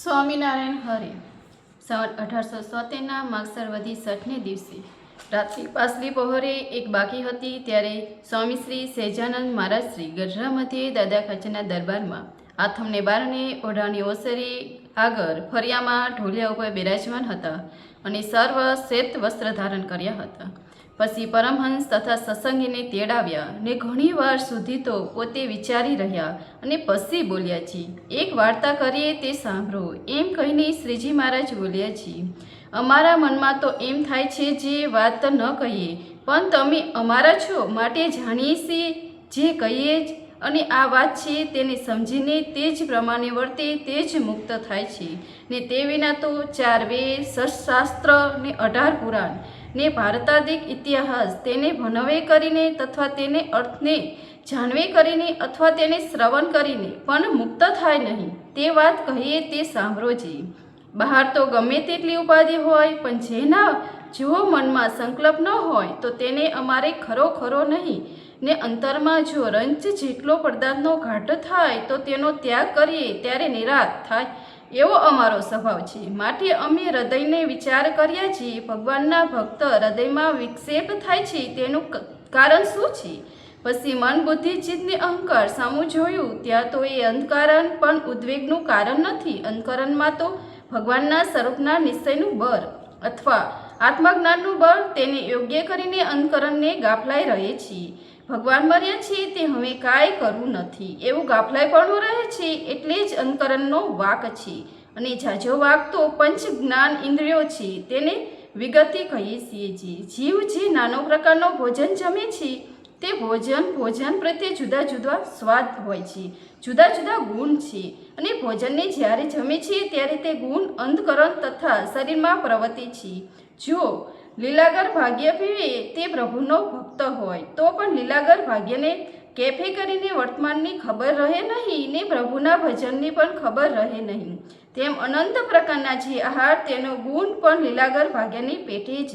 સ્વામિનારાયણ હરે સન 1877ના માગસર વધી 6ને દિવસે રાત્રિ પાસલી પહોરે એક બાકી હતી ત્યારે સ્વામી શ્રી સહેજાનંદ મહારાજ શ્રી ગઢડા મધ્યે દાદા ખાચરના દરબારમાં આથમને બારણે ઓઢાની ઓસરી આગળ ફરિયામાં ઢોલિયા ઉપર બિરાજમાન હતા અને સર્વ શ્વેત વસ્ત્ર ધારણ કર્યા હતા. પછી પરમહંસ તથા સત્સંગીને તેડાવ્યા ને ઘણી વાર સુધી તો પોતે વિચારી રહ્યા અને પછી બોલ્યા છે, એક વાર્તા કરીએ તે સાંભળો. એમ કહીને શ્રીજી મહારાજ બોલ્યા છે, અમારા મનમાં તો એમ થાય છે જે વાત ન કહીએ, પણ તમે અમારા છો માટે જાણીએ છીએ જે કહીએ જ, અને આ વાત છે તેને સમજીને તે જ પ્રમાણે વર્તે તે જ મુક્ત થાય છે. ને તે વિના તો 4 વેદ, શાસ્ત્ર ને 18 પુરાણ ને ભારતાદિક ઇતિહાસ તેને ભણવે કરીને તથા તેને અર્થને જાણવે કરીને અથવા તેને શ્રવણ કરીને પણ મુક્ત થાય નહીં. તે વાત કહીએ તે સાંભળો છે. બહાર તો ગમે તેટલી ઉપાધિ હોય, પણ જેના જો મનમાં સંકલ્પ ન હોય તો તેને અમારે ખરો નહીં, ને અંતરમાં જો રંચ જેટલો પદાર્થનો ઘાટ થાય તો તેનો ત્યાગ કરીએ ત્યારે નિરાત થાય, એવો અમારો સ્વભાવ છે. માટે અમે હૃદયને વિચાર કર્યા છીએ. ભગવાનના ભક્ત હૃદયમાં વિક્ષેપ થાય છે તેનું કારણ શું છે? પછી મન, બુદ્ધિ, ચિત્તને અહંકાર સામું જોયું ત્યાં તો એ અંધકારણ પણ ઉદ્વેગનું કારણ નથી. અંધકરણમાં તો ભગવાનના સ્વરૂપના નિશ્ચયનું બળ અથવા આત્મજ્ઞાનનું બળ તેને યોગ્ય કરીને અંધકરણને ગાફલાઈ રહે છે. ભગવાન મર્યા છે તે હવે કાંઈ કરવું નથી એવું ગાફલાઈપણું રહે છે, એટલે જ અંધકરણનો વાક છે. અને ઝાઝો વાક તો પંચ જ્ઞાન ઇન્દ્રિયો છે તેને વિગતે કહીએ છીએ. જીવ જે નાનો પ્રકારનો ભોજન જમે છે તે ભોજન પ્રત્યે જુદા જુદા સ્વાદ હોય છે, જુદા જુદા ગુણ છે, અને ભોજનને જ્યારે જમે છે ત્યારે તે ગુણ અંધકરણ તથા શરીરમાં પ્રવર્તે છે. જો લીલાગર ભાગ્ય પીવે તે પ્રભુનો ભક્ત હોય તો પણ લીલાગર ભાગ્યને કેફે કરીને વર્તમાનની ખબર રહે નહીં ને પ્રભુના ભજનની પણ ખબર રહે નહીં. તેમ અનંત પ્રકારના જે આહાર તેનો ગુણ પણ લીલાગર ભાગ્યની પેટે જ,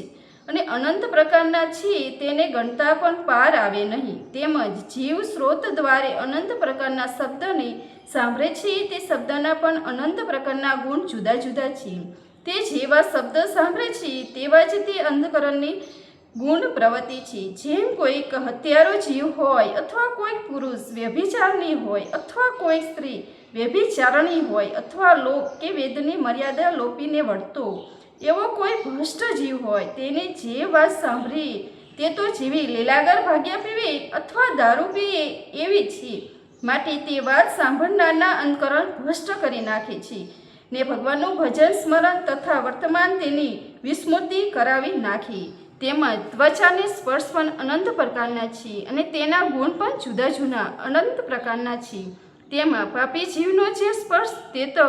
અને અનંત પ્રકારના છે તેને ગણતા પણ પાર આવે નહીં. તેમજ જીવ સ્ત્રોત દ્વારે અનંત પ્રકારના શબ્દને સાંભળે છે તે શબ્દના પણ અનંત પ્રકારના ગુણ જુદા જુદા છે. તે જેવા શબ્દ સાંભળે છે તેવા જ તે અંધકરણની ગુણ પ્રવૃત્તિ છે. જેમ કોઈક હત્યારો જીવ હોય અથવા કોઈક પુરુષ વ્યભિચારણી હોય અથવા કોઈક સ્ત્રી વ્યભિચારણી હોય અથવા લોક કે વેદની મર્યાદા લોપીને વર્તો એવો કોઈ ભ્રષ્ટ જીવ હોય, તેને જે વાત સાંભળી તે તો જેવી લીલાગર ભાગ્ય પીવે અથવા દારૂ પીએ એવી છે. માટે તે વાત સાંભળનારના અંતકરણ ભ્રષ્ટ કરી નાખે છે ને ભગવાનનું ભજન સ્મરણ તથા વર્તમાન તેની વિસ્મૃતિ કરાવી નાખી. તેમજ ત્વચાને સ્પર્શ પણ અનંત પ્રકારના છે અને તેના ગુણ પણ જુદા જુદા અનંત પ્રકારના છે. તેમાં પાપી જીવનો જે સ્પર્શ તે તો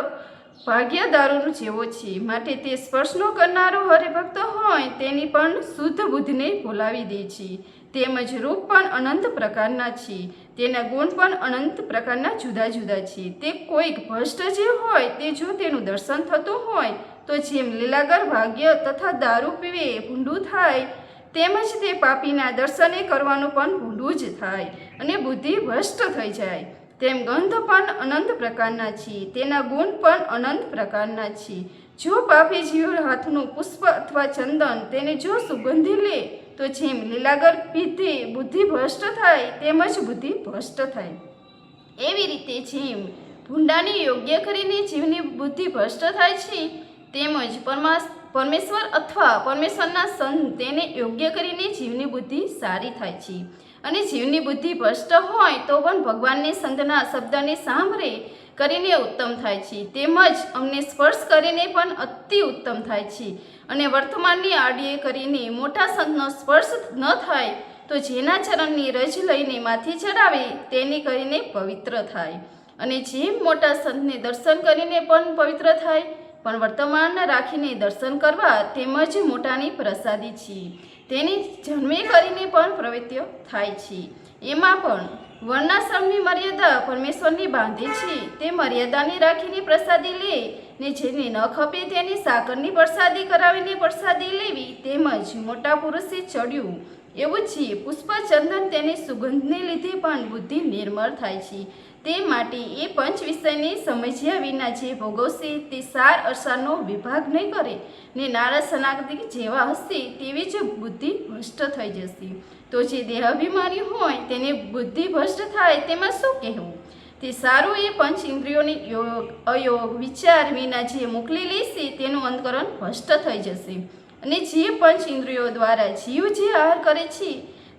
ભાગ્ય દારૂનો જેવો છે. માટે તે સ્પર્શનો કરનારો હરિભક્ત હોય તેની પણ શુદ્ધ બુદ્ધિને ભૂલાવી દે છે. તેમજ રૂપ પણ અનંત પ્રકારના છે, તેના ગુણ પણ અનંત પ્રકારના જુદા જુદા છે. તે કોઈક ભ્રષ્ટ જે હોય તે જો તેનું દર્શન થતું હોય તો જેમ લીલાગર ભાગ્ય તથા દારૂ પીવે ભૂંડું થાય, તેમજ તે પાપીના દર્શને કરવાનું પણ ભૂંડું જ થાય અને બુદ્ધિ ભ્રષ્ટ થઈ જાય. તેમ ગંધ પણ અનંત પ્રકારના છે, તેના ગુણ પણ અનંત પ્રકારના છે. જો પાપી જીવ હાથનું પુષ્પ અથવા ચંદન તેને જો સુગંધી લે તો જેમ લીલાગર પીધે બુદ્ધિ ભ્રષ્ટ થાય તેમજ બુદ્ધિ ભ્રષ્ટ થાય. એવી રીતે જેમ ભૂંડાને યોગ્ય કરીને જીવની બુદ્ધિ ભ્રષ્ટ થાય છે, તેમજ પરમેશ્વર અથવા પરમેશ્વરના સંત તેને યોગ્ય કરીને જીવની બુદ્ધિ સારી થાય છે. અને જીવની બુદ્ધિ ભ્રષ્ટ હોય તો પણ ભગવાનને સંતના શબ્દને સાંભળે કરીને ઉત્તમ થાય છે. તેમજ અમને સ્પર્શ કરીને પણ અતિ ઉત્તમ થાય છે. અને વર્તમાનની આડીએ કરીને મોટા સંતનો સ્પર્શ ન થાય તો જેના ચરણની રજ લઈને માથે ચડાવે તેની કરીને પવિત્ર થાય. અને જેમ મોટા સંતને દર્શન કરીને પણ પવિત્ર થાય, પણ વર્તમાન રાખીને દર્શન કરવા તેમજ મોટાની પ્રસાદી છે તેની જન્મે કરીને પણ પ્રવૃત્તિઓ થાય છે. એમાં પણ વર્ણાશ્રમની મર્યાદા પરમેશ્વરની બાંધે છે. તે મર્યાદાને રાખીને પ્રસાદી લે ને જેને ન ખપે તેની સાકરની પ્રસાદી કરાવીને પ્રસાદી લેવી. તેમજ મોટા પુરુષે ચડ્યું એવું છે પુષ્પ ચંદન તેની સુગંધને લીધે પણ બુદ્ધિ નિર્મળ થાય છે. તે માટે એ પંચ વિષયને સમજ્યા વિના જે ભોગવશે તે સાર અસારનો વિભાગ નહીં કરે ને નારદ સનાતનિક જેવા હશે તેવી જ બુદ્ધિ ભ્રષ્ટ થઈ જશે. તો જે દેહાભિમાની હોય તેને બુદ્ધિ ભ્રષ્ટ થાય તેમાં શું કહેવું? તે સારું એ પંચ ઇન્દ્રિયોની યોગ અયોગ વિચાર વિના જે મોકલી લેશે તેનું અંતકરણ ભ્રષ્ટ થઈ જશે. અને જે પંચ ઇન્દ્રિયો દ્વારા જીવ જે આહાર કરે છે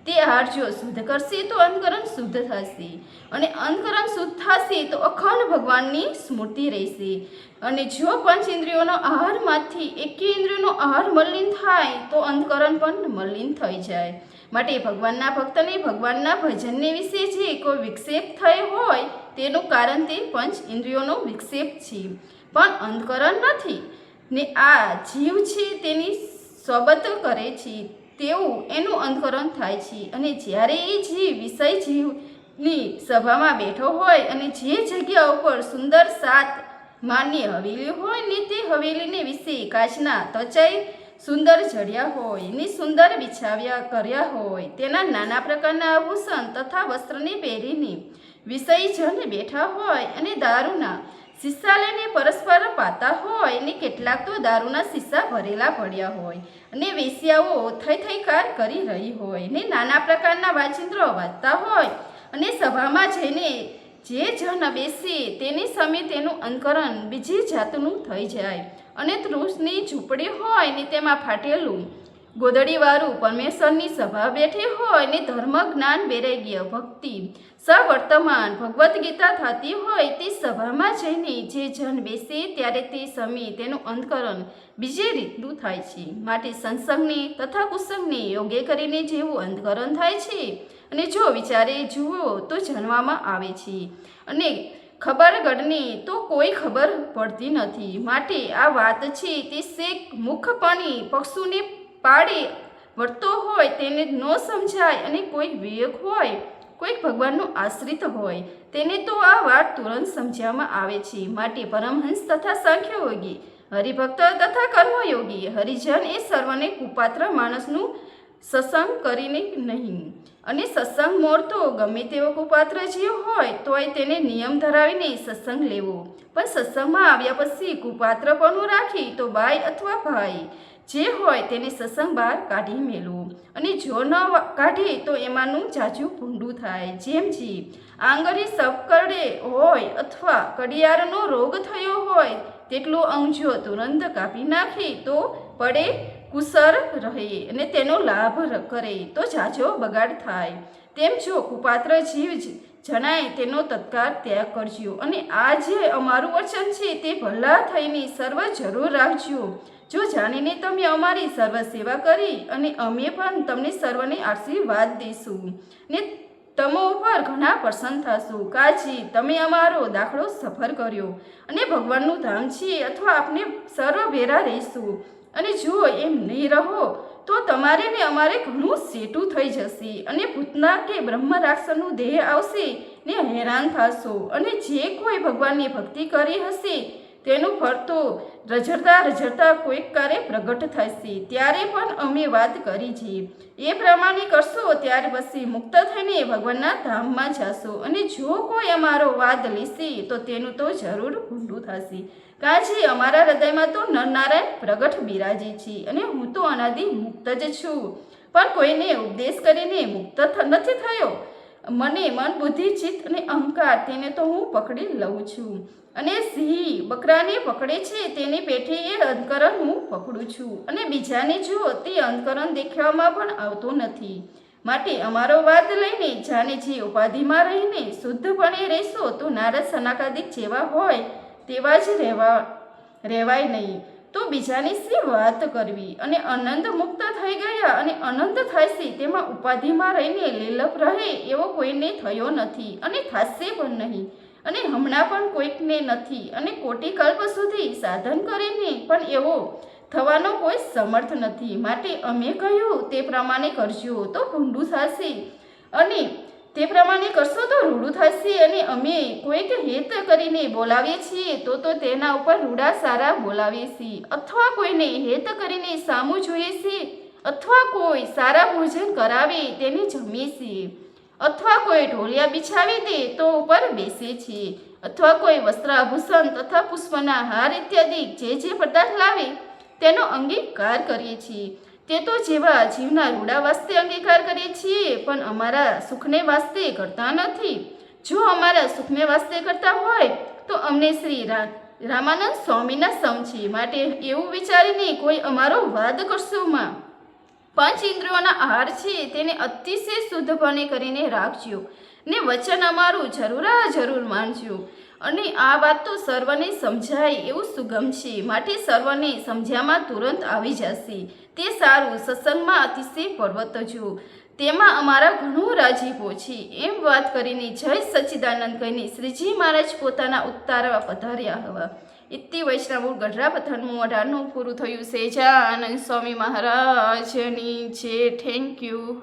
તે આહાર જો શુદ્ધ કરશે તો અંતકરણ શુદ્ધ થશે, અને અંતકરણ શુદ્ધ થશે તો અખંડ ભગવાનની સ્મૃતિ રહેશે. અને જો પંચ ઇન્દ્રિયોનો આહારમાંથી એકે ઇન્દ્રિયનો આહાર મલિન થાય તો અંતકરણ પણ મલિન થઈ જાય. માટે ભગવાનના ભક્તને ભગવાનના ભજનને વિશે જે કોઈ વિક્ષેપ થયો હોય તેનું કારણ તે પંચ ઇન્દ્રિયોનો વિક્ષેપ છે, પણ અંતકરણ નથી. ને આ જીવ છે તેની સોબત કરે છે તેવું એનું અંતકરણ થાય છે. અને જ્યારે એ જીવ વિષય જીવની સભામાં બેઠો હોય અને જે જગ્યા ઉપર સુંદર સાત માન્ય હવેલી હોય ને તે હવેલીને વિશે કાચના ત્વચાઈ સુંદર જડ્યા હોય ને સુંદર બિછાવ્યા કર્યા હોય, તેના નાના પ્રકારના આભૂષણ તથા વસ્ત્રને પહેરીને વિષયજન બેઠા હોય અને દારૂના શીશા લઈને પરસ્પર પાતા હોય ને કેટલાક તો દારૂના શીશા ભરેલા પડ્યા હોય અને વેશ્યાઓ થઈ કાર કરી રહી હોય ને નાના પ્રકારના વાજિંત્રો વાજતા હોય અને સભામાં જઈને જે જન બેસે તેની સામે તેનું અંતકરણ બીજી જાતનું થઈ જાય. અને તૃષની ઝૂંપડી હોય ને તેમાં ફાટેલું ગોદડીવાળું પરમેશ્વરની સભા બેઠી હોય ને ધર્મ જ્ઞાન વૈરાગ્ય ભક્તિ સવર્તમાન ભગવદ્ ગીતા થતી હોય તે સભામાં જઈને જે જન બેસે ત્યારે તે સમયે તેનું અંતકરણ બીજી રીતનું થાય છે. માટે સત્સંગને તથા કુસંગને યોગ્ય કરીને જેવું અંતકરણ થાય છે અને જો વિચારે જુઓ તો જાણવામાં આવે છે, અને ખબર ગઢને તો કોઈ ખબર પડતી નથી. માટે આ વાત છે તે શેક મુખપણી પક્ષુને પાડે વર્તો હોય તેને ન સમજાય, અને કોઈક વિવેક હોય કોઈક ભગવાનનો આશ્રિત હોય તેને તો આ વાત તુરંત સમજવામાં આવે છે. માટે પરમહંસ તથા સાંખ્યયોગી હરિભક્ત તથા કર્મયોગી હરિજન એ સર્વને કુપાત્ર માણસનું સત્સંગ કરીને નહીં. અને સત્સંગ મોર તો ગમે તેવો કુપાત્ર જીવ હોય તોય તેને નિયમ ધરાવીને સત્સંગ લેવો, પણ સત્સંગમાં આવ્યા પછી કુપાત્રપણું રાખી તો બાઈ અથવા ભાઈ જે હોય તેને સત્સંગ બહાર કાઢી મેળવો. અને જો ન કાઢે તો એમાંનું જાજુ ભૂંડું થાય. જેમ જીવ આંગળી સપકડે હોય અથવા કડિયારનો રોગ થયો હોય તેટલું અંગ જો તુરંત કાપી નાખી તો પડે કુસર રહે અને તેનો લાભ કરે તો જાજો બગાડ થાય. તેમ જો કુપાત્ર જીવ જણાય તેનો તત્કાળ ત્યાગ કરજો. અને આ જે અમારું વચન છે તે ભલા થઈને સર્વ જરૂર રાખજો. જો જાણીને તમે અમારી સર્વ સેવા કરી અને અમે પણ તમને સર્વને આશીર્વાદ દઈશું ને તમો ઉપર ઘણા પ્રસન્ન થશું. કાજી તમે અમારો દાખલો સફર કર્યો અને ભગવાનનું ધામ છે અથવા આપણે સર્વ ભેરા રહીશું. અને જો એમ નહીં રહો તો તમારે ને અમારે ઘણું સેટું થઈ જશે અને ભૂતના કે બ્રહ્મ રાક્ષસનું દેહ આવશે ને હેરાન થશો. અને જે કોઈ ભગવાનની ભક્તિ કરી હશે તેનું ફળ તો રઝળતા કોઈક કારે પ્રગટ થશે. ત્યારે પણ અમે વાત કરી છે એ પ્રમાણે કરશો ત્યાર પછી મુક્ત થઈને ભગવાનના ધામમાં જશો. અને જો કોઈ અમારો વાદ લેશે તો તેનું તો જરૂર ભૂંડું થશે. કાજી અમારા હૃદયમાં તો નરનારાયણ પ્રગટ બિરાજે છે અને હું તો અનાદિ મુક્ત જ છું, પણ કોઈને ઉપદેશ કરીને મુક્ત નથી થયો. મને મન બુદ્ધિ ચિત્ત અને અહંકાર તેને તો હું પકડી લઉં છું, અને સિંહ બકરાને પકડે છે તેની પેઠે એ અંતકરણ હું પકડું છું. અને બીજાને જો તે અંતકરણ દેખાવામાં પણ આવતો નથી. માટે અમારો વાદ લઈને જાણે જે ઉપાધિમાં રહીને શુદ્ધપણે રહેશો તો નારદ સનાકાદિક જેવા હોય તેવા જ રહેવાય નહીં. તો બીજાની શી વાત કરવી. અને અનંત મુક્ત થઈ ગયા અને અનંત થશે તેમાં ઉપાધિમાં રહીને લીલપ રહે એવો કોઈને થયો નથી અને થશે પણ નહીં, અને હમણાં પણ કોઈકને નથી. અને કોટી કલ્પ સુધી સાધન કરીને પણ એવો થવાનો કોઈ સમર્થ નથી. માટે અમે કહ્યું તે પ્રમાણે કરજો તો ભૂંડું થશે, અને તે પ્રમાણે કરશો તો રૂડું થશે. અને અમે કોઈક હેત કરીને બોલાવીએ છીએ તો તેના ઉપર રૂડા સારા બોલાવીએ છીએ, અથવા કોઈને હેત કરીને સામું જોઈએ છીએ, અથવા કોઈ સારા ભોજન કરાવે તેને જમીએ છીએ, અથવા કોઈ ઢોલિયા બિછાવી દે તો ઉપર બેસે છે, અથવા કોઈ વસ્ત્રાભૂષણ તથા પુષ્પના હાર ઇત્યાદિ જે પદાર્થ લાવે તેનો અંગીકાર કરીએ છીએ. તે તો જેવા જીવના રૂડા વાસ્તે અંગીકાર કરીએ છીએ, પણ અમારા સુખને વાસ્તે કરતા નથી. જો અમારા સુખને વાસ્તે કરતા હોય તો અમને શ્રી રામાનંદ સ્વામીના સમ છે. માટે એવું વિચારીને કોઈ અમારો વાદ કરશો માં. પંચ ઇન્દ્રિયોના આહાર છે તેને અતિશય શુદ્ધપણે કરીને રાખજો ને વચન અમારું જરૂર માનજો. અને આ વાત તો સર્વને સમજાય એવું સુગમ છે, માટે સર્વને સમજ્યામાં તુરંત આવી જશે. તે સારું સત્સંગમાં અતિશય પર્વતજો, તેમાં અમારા ઘણો રાજીપો છે. એમ વાત કરીને જય સચ્ચિદાનંદ કહીને શ્રીજી મહારાજ પોતાના ઉતારવા પધાર્યા હવા. ઇતિ વૈષ્ણવ ગઢડા પથનનું 18નું પૂરું થયું. સહેજાનંદ સ્વામી મહારાજની જય. Thank you.